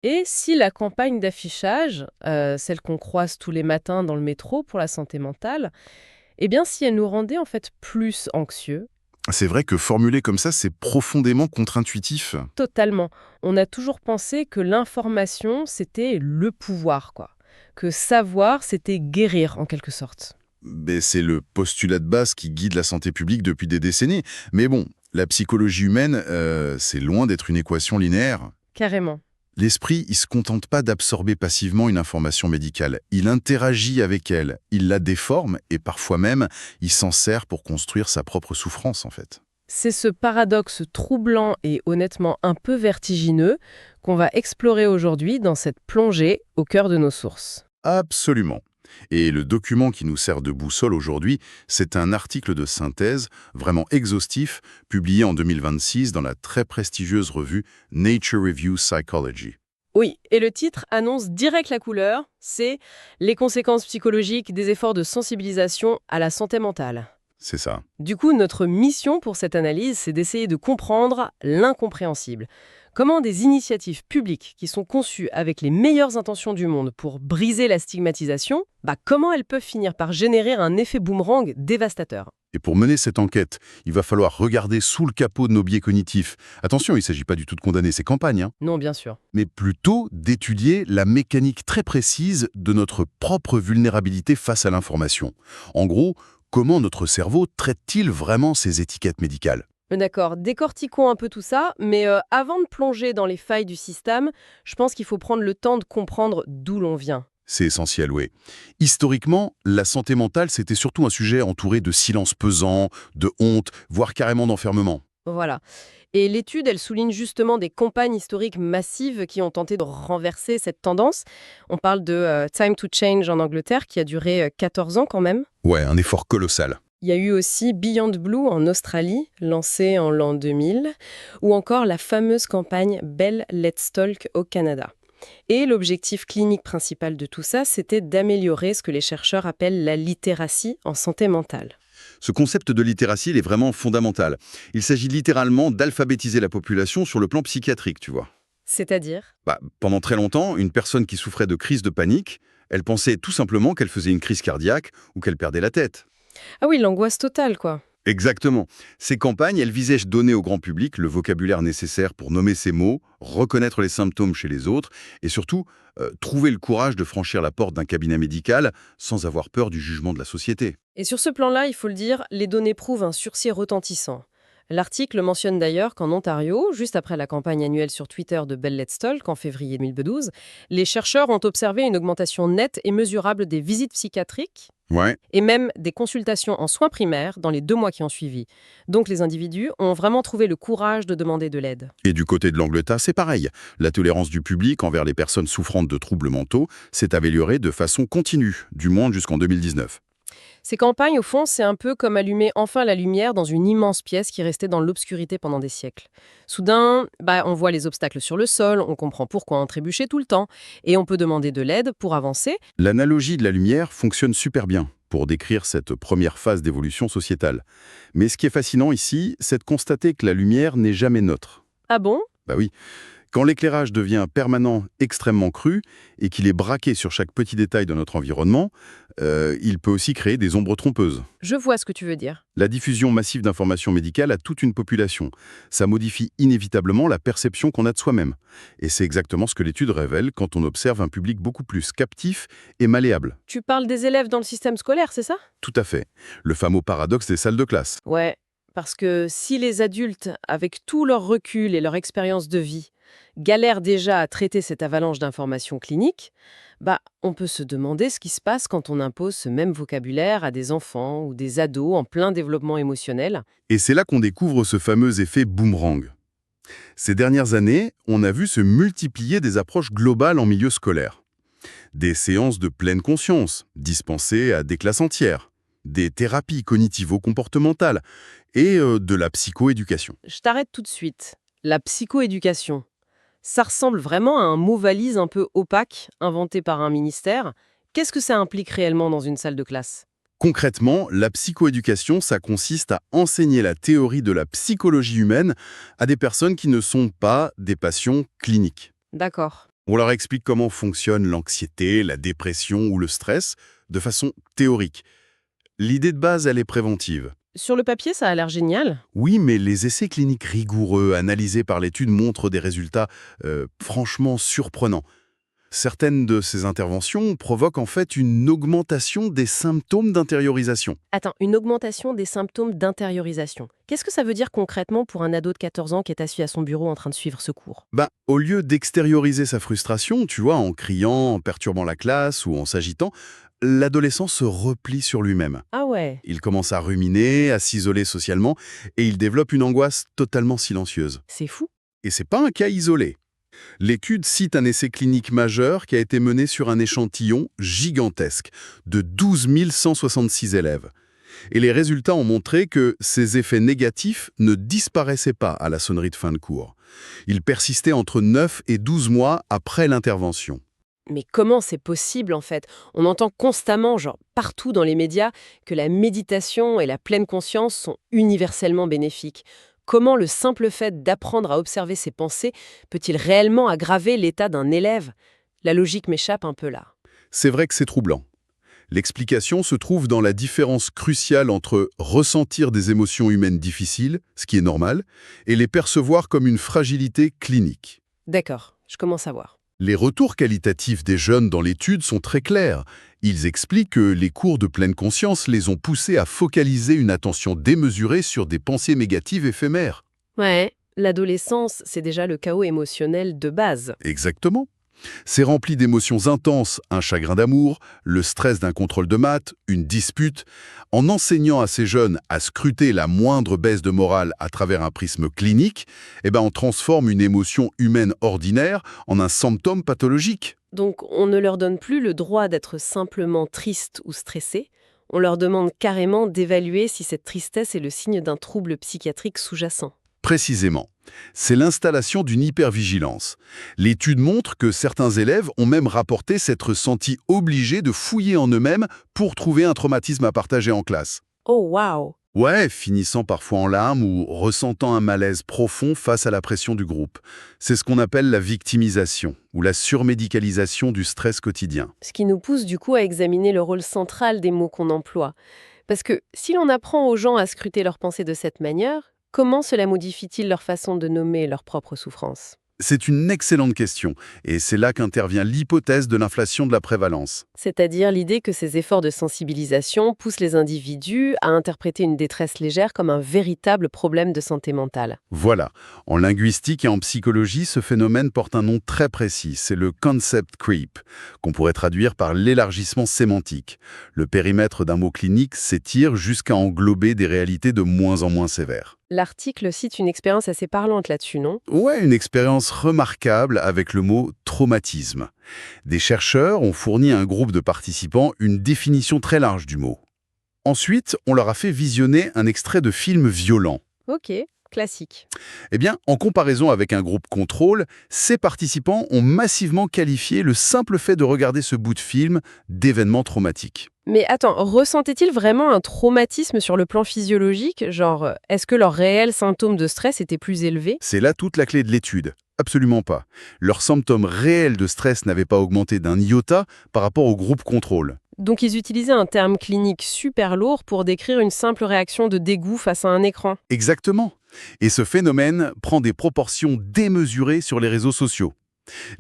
Et si la campagne d'affichage, celle qu'on croise tous les matins dans le métro pour la santé mentale, eh bien si elle nous rendait en fait plus anxieux, C'est vrai que formulé comme ça, c'est profondément contre-intuitif. totalement. On a toujours pensé que l'information, c'était le pouvoir, quoi. Que savoir, c'était guérir, en quelque sorte. Mais c'est le postulat de base qui guide la santé publique depuis des décennies. Mais bon, la psychologie humaine, c'est loin d'être une équation linéaire. Carrément. L'esprit, il se contente pas d'absorber passivement une information médicale. Il interagit avec elle, il la déforme et parfois même, il s'en sert pour construire sa propre souffrance en fait. C'est ce paradoxe troublant et honnêtement un peu vertigineux qu'on va explorer aujourd'hui dans cette plongée au cœur de nos sources. Absolument. Et le document qui nous sert de boussole aujourd'hui, c'est un article de synthèse vraiment exhaustif, publié en 2026 dans la très prestigieuse revue Nature Review Psychology. Oui, et le titre annonce direct la couleur, c'est les conséquences psychologiques des efforts de sensibilisation à la santé mentale. C'est ça. Du coup, notre mission pour cette analyse, c'est d'essayer de comprendre l'incompréhensible. Comment des initiatives publiques qui sont conçues avec les meilleures intentions du monde pour briser la stigmatisation, comment elles peuvent finir par générer un effet boomerang dévastateur. Et pour mener cette enquête, il va falloir regarder sous le capot de nos biais cognitifs. Attention, il ne s'agit pas du tout de condamner ces campagnes, hein, Non, bien sûr. mais plutôt d'étudier la mécanique très précise de notre propre vulnérabilité face à l'information. En gros, comment notre cerveau traite-t-il vraiment ces étiquettes médicales? D'accord, décortiquons un peu tout ça, mais avant de plonger dans les failles du système, je pense qu'il faut prendre le temps de comprendre d'où l'on vient. C'est essentiel, oui. Historiquement, la santé mentale, c'était surtout un sujet entouré de silence pesant, de honte, voire carrément d'enfermement. Voilà. Et l'étude, elle souligne justement des campagnes historiques massives qui ont tenté de renverser cette tendance. On parle de Time to Change en Angleterre, qui a duré 14 ans quand même. Ouais, un effort colossal. Il y a eu aussi Beyond Blue en Australie, lancée en l'an 2000, ou encore la fameuse campagne Bell Let's Talk au Canada. Et l'objectif clinique principal de tout ça, c'était d'améliorer ce que les chercheurs appellent la littératie en santé mentale. Ce concept de littératie, il est vraiment fondamental. Il s'agit littéralement d'alphabétiser la population sur le plan psychiatrique, tu vois. C'est-à-dire. Pendant très longtemps, une personne qui souffrait de crise de panique, elle pensait tout simplement qu'elle faisait une crise cardiaque ou qu'elle perdait la tête. Ah oui, l'angoisse totale, quoi. Exactement. Ces campagnes, elles visaient à donner au grand public le vocabulaire nécessaire pour nommer ces mots, reconnaître les symptômes chez les autres et surtout trouver le courage de franchir la porte d'un cabinet médical sans avoir peur du jugement de la société. Et sur ce plan-là, il faut le dire, les données prouvent un sursis retentissant. L'article mentionne d'ailleurs qu'en Ontario, juste après la campagne annuelle sur Twitter de Bell Let's Talk en février 2012, les chercheurs ont observé une augmentation nette et mesurable des visites psychiatriques Ouais. et même des consultations en soins primaires dans les 2 mois qui ont suivi. Donc les individus ont vraiment trouvé le courage de demander de l'aide. Et du côté de l'Angleterre, c'est pareil. La tolérance du public envers les personnes souffrantes de troubles mentaux s'est améliorée de façon continue, du moins jusqu'en 2019. Ces campagnes, au fond, c'est un peu comme allumer enfin la lumière dans une immense pièce qui restait dans l'obscurité pendant des siècles. Soudain, on voit les obstacles sur le sol, on comprend pourquoi on trébuchait tout le temps, et on peut demander de l'aide pour avancer. L'analogie de la lumière fonctionne super bien pour décrire cette première phase d'évolution sociétale. Mais ce qui est fascinant ici, c'est de constater que la lumière n'est jamais neutre. Ah bon? Bah oui, quand l'éclairage devient permanent, extrêmement cru, et qu'il est braqué sur chaque petit détail de notre environnement, il peut aussi créer des ombres trompeuses. Je vois ce que tu veux dire. La diffusion massive d'informations médicales à toute une population, ça modifie inévitablement la perception qu'on a de soi-même. Et c'est exactement ce que l'étude révèle quand on observe un public beaucoup plus captif et malléable. Tu parles des élèves dans le système scolaire, c'est ça? Tout à fait. Le fameux paradoxe des salles de classe. Ouais, parce que si les adultes, avec tout leur recul et leur expérience de vie, galèrent déjà à traiter cette avalanche d'informations cliniques, on peut se demander ce qui se passe quand on impose ce même vocabulaire à des enfants ou des ados en plein développement émotionnel. Et c'est là qu'on découvre ce fameux effet boomerang. Ces dernières années, on a vu se multiplier des approches globales en milieu scolaire. Des séances de pleine conscience, dispensées à des classes entières. Des thérapies cognitivo-comportementales et de la psychoéducation. Je t'arrête tout de suite. La psychoéducation. Ça ressemble vraiment à un mot-valise un peu opaque, inventé par un ministère. Qu'est-ce que ça implique réellement dans une salle de classe? Concrètement, la psychoéducation, ça consiste à enseigner la théorie de la psychologie humaine à des personnes qui ne sont pas des patients cliniques. D'accord. On leur explique comment fonctionne l'anxiété, la dépression ou le stress de façon théorique. L'idée de base, elle est préventive. Sur le papier, ça a l'air génial. Oui, mais les essais cliniques rigoureux analysés par l'étude montrent des résultats franchement surprenants. Certaines de ces interventions provoquent en fait une augmentation des symptômes d'intériorisation. Attends, une augmentation des symptômes d'intériorisation. Qu'est-ce que ça veut dire concrètement pour un ado de 14 ans qui est assis à son bureau en train de suivre ce cours? Au lieu d'extérioriser sa frustration, tu vois, en criant, en perturbant la classe ou en s'agitant, l'adolescent se replie sur lui-même. Ah ouais, Il commence à ruminer, à s'isoler socialement, et il développe une angoisse totalement silencieuse. c'est fou. Et c'est pas un cas isolé. L'étude cite un essai clinique majeur qui a été mené sur un échantillon gigantesque de 12 166 élèves. Et les résultats ont montré que ces effets négatifs ne disparaissaient pas à la sonnerie de fin de cours. Ils persistaient entre 9 et 12 mois après l'intervention. Mais comment c'est possible en fait? On entend constamment, genre partout dans les médias, que la méditation et la pleine conscience sont universellement bénéfiques. Comment le simple fait d'apprendre à observer ses pensées peut-il réellement aggraver l'état d'un élève? La logique m'échappe un peu là. C'est vrai que c'est troublant. L'explication se trouve dans la différence cruciale entre ressentir des émotions humaines difficiles, ce qui est normal, et les percevoir comme une fragilité clinique. D'accord, je commence à voir. Les retours qualitatifs des jeunes dans l'étude sont très clairs. Ils expliquent que les cours de pleine conscience les ont poussés à focaliser une attention démesurée sur des pensées négatives éphémères. Ouais, l'adolescence, c'est déjà le chaos émotionnel de base. Exactement. C'est rempli d'émotions intenses, un chagrin d'amour, le stress d'un contrôle de maths, une dispute. En enseignant à ces jeunes à scruter la moindre baisse de morale à travers un prisme clinique, on transforme une émotion humaine ordinaire en un symptôme pathologique. Donc on ne leur donne plus le droit d'être simplement triste ou stressé, on leur demande carrément d'évaluer si cette tristesse est le signe d'un trouble psychiatrique sous-jacent. Précisément. C'est l'installation d'une hypervigilance. L'étude montre que certains élèves ont même rapporté s'être sentis obligés de fouiller en eux-mêmes pour trouver un traumatisme à partager en classe. Oh waouh! Ouais, finissant parfois en larmes ou ressentant un malaise profond face à la pression du groupe. C'est ce qu'on appelle la victimisation ou la surmédicalisation du stress quotidien. Ce qui nous pousse du coup à examiner le rôle central des mots qu'on emploie. Parce que si l'on apprend aux gens à scruter leurs pensées de cette manière, comment cela modifie-t-il leur façon de nommer leurs propres souffrances? C'est une excellente question, et c'est là qu'intervient l'hypothèse de l'inflation de la prévalence. C'est-à-dire l'idée que ces efforts de sensibilisation poussent les individus à interpréter une détresse légère comme un véritable problème de santé mentale. Voilà. En linguistique et en psychologie, ce phénomène porte un nom très précis, c'est le concept creep, qu'on pourrait traduire par l'élargissement sémantique. Le périmètre d'un mot clinique s'étire jusqu'à englober des réalités de moins en moins sévères. L'article cite une expérience assez parlante là-dessus, non? Ouais, une expérience remarquable avec le mot traumatisme. Des chercheurs ont fourni à un groupe de participants une définition très large du mot. Ensuite, on leur a fait visionner un extrait de film violent. Ok, classique. En comparaison avec un groupe contrôle, ces participants ont massivement qualifié le simple fait de regarder ce bout de film d'événement traumatique. Mais attends, ressentaient-ils vraiment un traumatisme sur le plan physiologique? Genre, est-ce que leurs réels symptômes de stress étaient plus élevés? C'est là toute la clé de l'étude. Absolument pas. Leurs symptômes réels de stress n'avaient pas augmenté d'un iota par rapport au groupe contrôle. Donc ils utilisaient un terme clinique super lourd pour décrire une simple réaction de dégoût face à un écran. Exactement. Et ce phénomène prend des proportions démesurées sur les réseaux sociaux.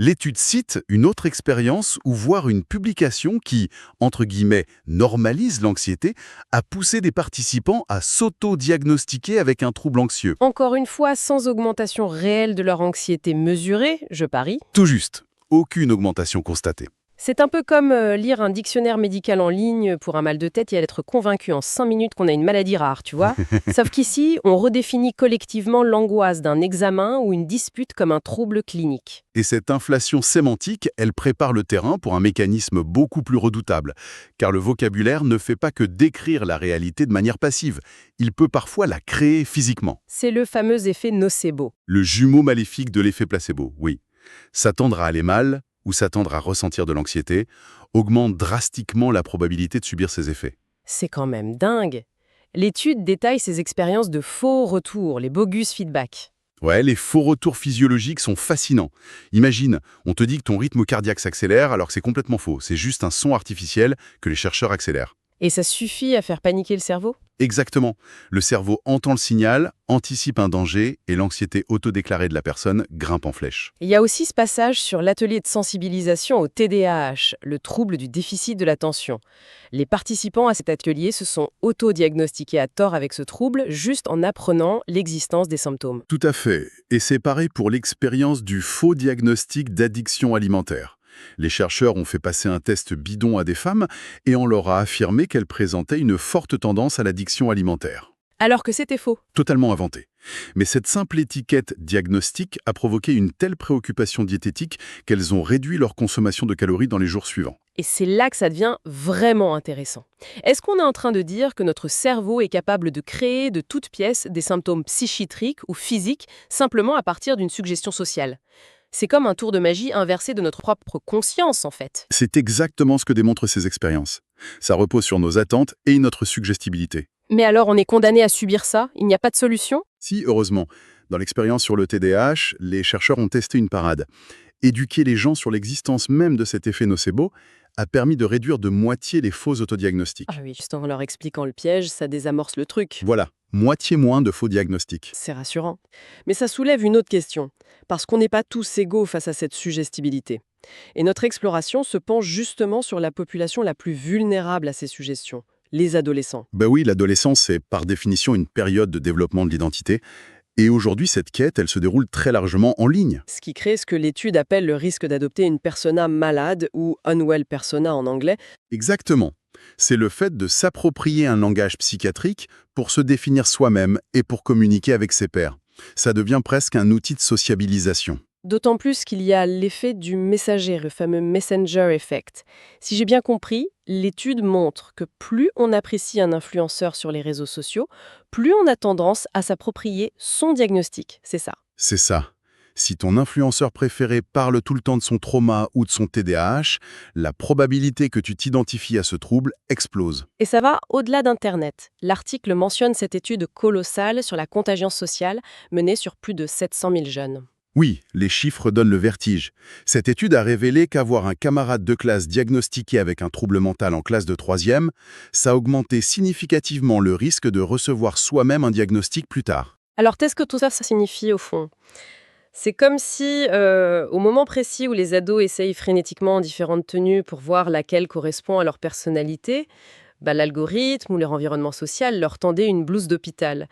L'étude cite une autre expérience où voir une publication qui, entre guillemets, normalise l'anxiété, a poussé des participants à s'auto-diagnostiquer avec un trouble anxieux. Encore une fois, sans augmentation réelle de leur anxiété mesurée, je parie. Tout juste. Aucune augmentation constatée. C'est un peu comme lire un dictionnaire médical en ligne pour un mal de tête et être convaincu en 5 minutes qu'on a une maladie rare, tu vois. Sauf qu'ici, on redéfinit collectivement l'angoisse d'un examen ou une dispute comme un trouble clinique. Et cette inflation sémantique, elle prépare le terrain pour un mécanisme beaucoup plus redoutable, car le vocabulaire ne fait pas que décrire la réalité de manière passive, il peut parfois la créer physiquement. C'est le fameux effet nocebo. Le jumeau maléfique de l'effet placebo, oui. S'attendre à aller mal, ou s'attendre à ressentir de l'anxiété, augmente drastiquement la probabilité de subir ces effets. C'est quand même dingue. L'étude détaille ces expériences de faux retours, les bogus feedback. Ouais, les faux retours physiologiques sont fascinants. Imagine, on te dit que ton rythme cardiaque s'accélère alors que c'est complètement faux. C'est juste un son artificiel que les chercheurs accélèrent. Et ça suffit à faire paniquer le cerveau? Exactement. Le cerveau entend le signal, anticipe un danger et l'anxiété autodéclarée de la personne grimpe en flèche. Il y a aussi ce passage sur l'atelier de sensibilisation au TDAH, le trouble du déficit de l'attention. Les participants à cet atelier se sont auto-diagnostiqués à tort avec ce trouble juste en apprenant l'existence des symptômes. Tout à fait. Et c'est pareil pour l'expérience du faux diagnostic d'addiction alimentaire. Les chercheurs ont fait passer un test bidon à des femmes et on leur a affirmé qu'elles présentaient une forte tendance à l'addiction alimentaire. Alors que c'était faux. Totalement inventé. Mais cette simple étiquette diagnostic a provoqué une telle préoccupation diététique qu'elles ont réduit leur consommation de calories dans les jours suivants. Et c'est là que ça devient vraiment intéressant. Est-ce qu'on est en train de dire que notre cerveau est capable de créer de toutes pièces des symptômes psychiatriques ou physiques simplement à partir d'une suggestion sociale? C'est comme un tour de magie inversé de notre propre conscience, en fait. C'est exactement ce que démontrent ces expériences. Ça repose sur nos attentes et notre suggestibilité. Mais alors on est condamné à subir ça? Il n'y a pas de solution? Si, heureusement, dans l'expérience sur le TDAH, les chercheurs ont testé une parade. Éduquer les gens sur l'existence même de cet effet nocebo a permis de réduire de moitié les faux autodiagnostics. Ah oui, juste en leur expliquant le piège, ça désamorce le truc. Voilà, moitié moins de faux diagnostics. C'est rassurant. Mais ça soulève une autre question, parce qu'on n'est pas tous égaux face à cette suggestibilité. Et notre exploration se penche justement sur la population la plus vulnérable à ces suggestions, les adolescents. Ben oui, l'adolescence est par définition une période de développement de l'identité. Et aujourd'hui, cette quête, elle se déroule très largement en ligne. Ce qui crée ce que l'étude appelle le risque d'adopter une persona malade, ou unwell persona en anglais. Exactement. C'est le fait de s'approprier un langage psychiatrique pour se définir soi-même et pour communiquer avec ses pairs. Ça devient presque un outil de sociabilisation. D'autant plus qu'il y a l'effet du messager, le fameux messenger effect. Si j'ai bien compris, l'étude montre que plus on apprécie un influenceur sur les réseaux sociaux, plus on a tendance à s'approprier son diagnostic. C'est ça. C'est ça. Si ton influenceur préféré parle tout le temps de son trauma ou de son TDAH, la probabilité que tu t'identifies à ce trouble explose. Et ça va au-delà d'Internet. L'article mentionne cette étude colossale sur la contagion sociale menée sur plus de 700 000 jeunes. Oui, les chiffres donnent le vertige. Cette étude a révélé qu'avoir un camarade de classe diagnostiqué avec un trouble mental en classe de 3e, ça a augmenté significativement le risque de recevoir soi-même un diagnostic plus tard. Alors, qu'est-ce que tout ça signifie au fond? C'est comme si, au moment précis où les ados essayent frénétiquement différentes tenues pour voir laquelle correspond à leur personnalité, l'algorithme ou leur environnement social leur tendait une blouse d'hôpital.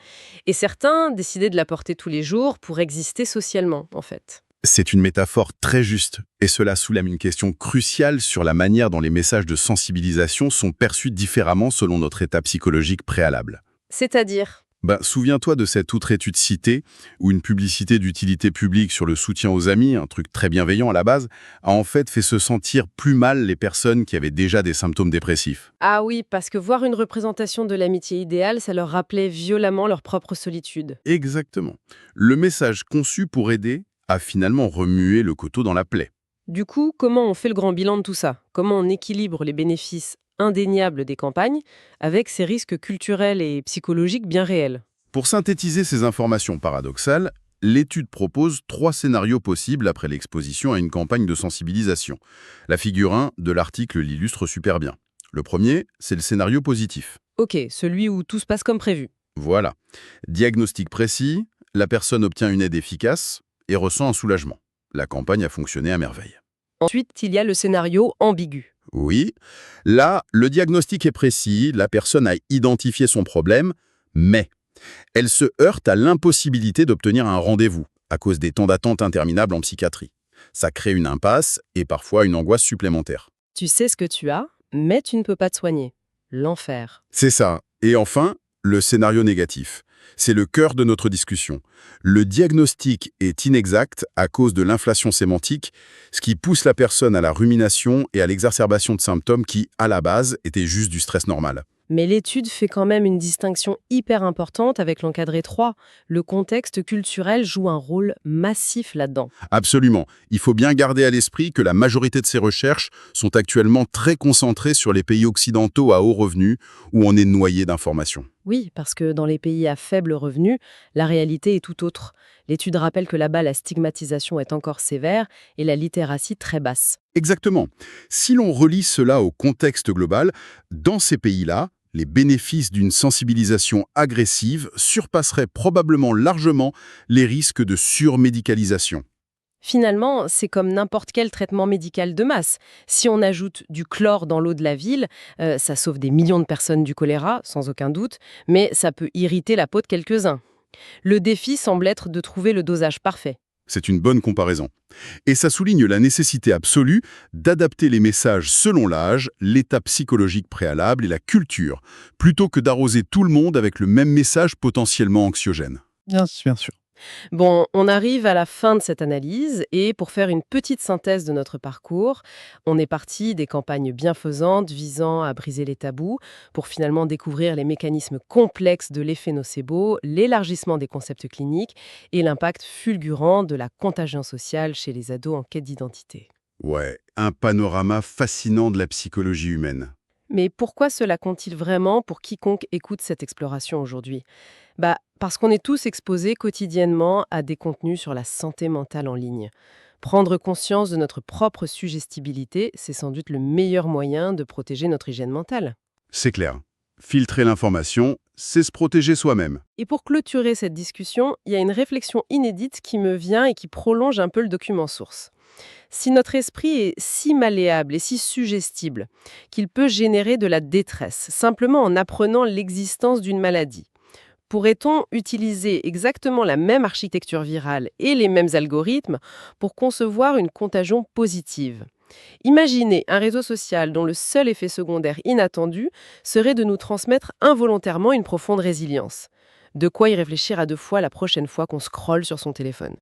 Et certains décidaient de la porter tous les jours pour exister socialement, en fait. C'est une métaphore très juste, et cela soulève une question cruciale sur la manière dont les messages de sensibilisation sont perçus différemment selon notre état psychologique préalable. C'est-à-dire? Souviens-toi de cette autre étude citée, où une publicité d'utilité publique sur le soutien aux amis, un truc très bienveillant à la base, a en fait fait se sentir plus mal les personnes qui avaient déjà des symptômes dépressifs. Ah oui, parce que voir une représentation de l'amitié idéale, ça leur rappelait violemment leur propre solitude. Exactement. Le message conçu pour aider a finalement remué le couteau dans la plaie. Du coup, comment on fait le grand bilan de tout ça? Comment on équilibre les bénéfices indéniables des campagnes avec ces risques culturels et psychologiques bien réels? Pour synthétiser ces informations paradoxales, l'étude propose 3 scénarios possibles après l'exposition à une campagne de sensibilisation. La figure 1 de l'article l'illustre super bien. Le premier, c'est le scénario positif. Ok, celui où tout se passe comme prévu. Voilà. Diagnostic précis, la personne obtient une aide efficace et ressent un soulagement. La campagne a fonctionné à merveille. Ensuite, il y a le scénario ambigu. Oui, là, le diagnostic est précis, la personne a identifié son problème, mais elle se heurte à l'impossibilité d'obtenir un rendez-vous à cause des temps d'attente interminables en psychiatrie. Ça crée une impasse et parfois une angoisse supplémentaire. Tu sais ce que tu as, mais tu ne peux pas te soigner. L'enfer. C'est ça. Et enfin, le scénario négatif. C'est le cœur de notre discussion. Le diagnostic est inexact à cause de l'inflation sémantique, ce qui pousse la personne à la rumination et à l'exacerbation de symptômes qui, à la base, étaient juste du stress normal. Mais l'étude fait quand même une distinction hyper importante avec l'encadré 3. Le contexte culturel joue un rôle massif là-dedans. Absolument. Il faut bien garder à l'esprit que la majorité de ces recherches sont actuellement très concentrées sur les pays occidentaux à haut revenu où on est noyé d'informations. Oui, parce que dans les pays à faible revenu, la réalité est tout autre. L'étude rappelle que là-bas, la stigmatisation est encore sévère et la littératie très basse. Exactement. Si l'on relie cela au contexte global, dans ces pays-là, les bénéfices d'une sensibilisation agressive surpasseraient probablement largement les risques de surmédicalisation. Finalement, c'est comme n'importe quel traitement médical de masse. Si on ajoute du chlore dans l'eau de la ville, ça sauve des millions de personnes du choléra, sans aucun doute, mais ça peut irriter la peau de quelques-uns. Le défi semble être de trouver le dosage parfait. C'est une bonne comparaison. Et ça souligne la nécessité absolue d'adapter les messages selon l'âge, l'état psychologique préalable et la culture, plutôt que d'arroser tout le monde avec le même message potentiellement anxiogène. Bien sûr. Bon, on arrive à la fin de cette analyse et pour faire une petite synthèse de notre parcours, on est parti des campagnes bienfaisantes visant à briser les tabous pour finalement découvrir les mécanismes complexes de l'effet nocebo, l'élargissement des concepts cliniques et l'impact fulgurant de la contagion sociale chez les ados en quête d'identité. Ouais, un panorama fascinant de la psychologie humaine. Mais pourquoi cela compte-t-il vraiment pour quiconque écoute cette exploration aujourd'hui? Parce qu'on est tous exposés quotidiennement à des contenus sur la santé mentale en ligne. Prendre conscience de notre propre suggestibilité, c'est sans doute le meilleur moyen de protéger notre hygiène mentale. C'est clair. Filtrer l'information, c'est se protéger soi-même. Et pour clôturer cette discussion, il y a une réflexion inédite qui me vient et qui prolonge un peu le document source. Si notre esprit est si malléable et si suggestible qu'il peut générer de la détresse simplement en apprenant l'existence d'une maladie, pourrait-on utiliser exactement la même architecture virale et les mêmes algorithmes pour concevoir une contagion positive? Imaginez un réseau social dont le seul effet secondaire inattendu serait de nous transmettre involontairement une profonde résilience. De quoi y réfléchir à deux fois la prochaine fois qu'on scrolle sur son téléphone.